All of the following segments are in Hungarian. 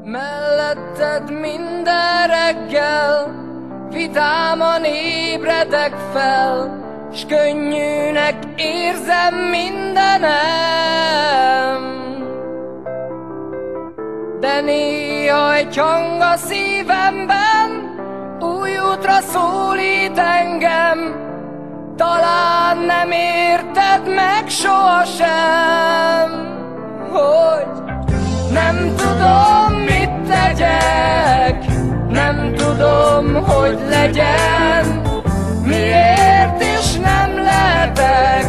Melletted minden reggel vidáman ébredek fel, s könnyűnek érzem mindenem. De néha egy hang a szívemben új útra szólít engem, talán nem érted meg sohasem, hogy nem tudom, mit tegyek, nem tudom, hogy legyen, miért is nem lehetek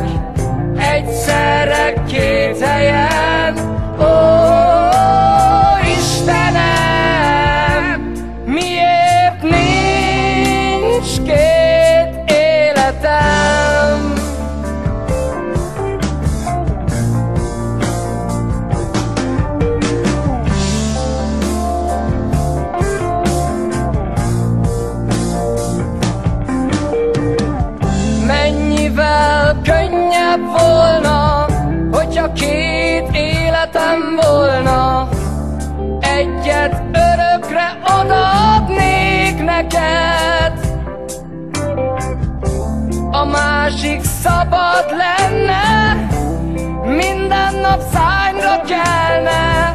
egyszerre két helyen. Ó, Istenem, miért nincs két életem? Mennyivel könnyebb volna, hogyha két életem volna, egyet örökre odaadnék neked, a másik szabad lenne, minden nap szárnyra kelne,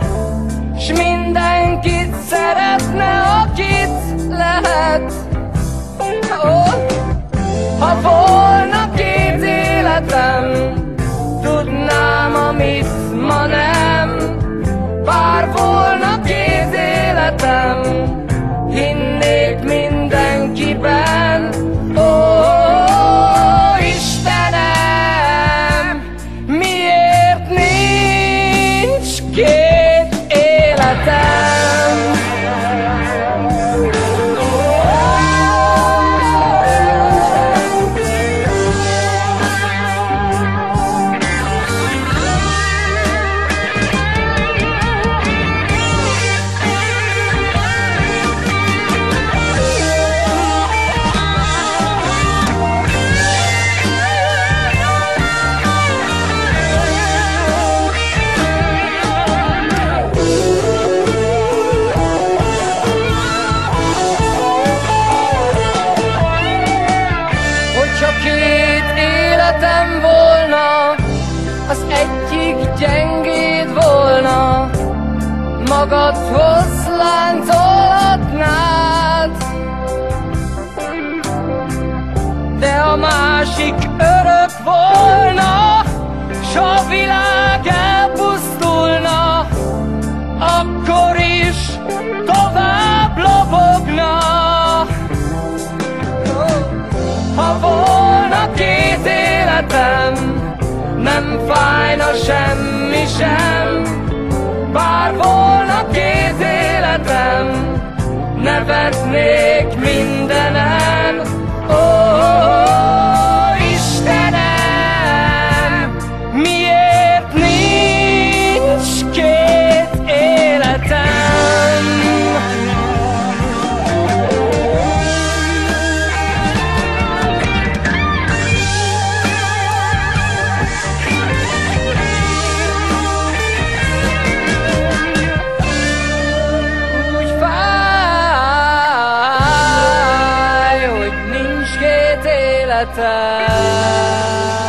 s mindenkit szeretne, akit lehet. Ha volna két életem, tudnám, amit ma nem. Bár volna két életem, hinnék mindenkiben. Ó, Istenem, miért nincs két életem? Volna, az egyik gyengéd volna, magadhoz láncolhatnád, de a másik örök volna, s a világ elpusztulna, akkor is tovább lobogna. Ha volna két életem, nem fájna semmi sem. Bár volna két életem, nevetnék mindenen. Ó, Istenem, miért nincs két életem? Hogy nincs két életem.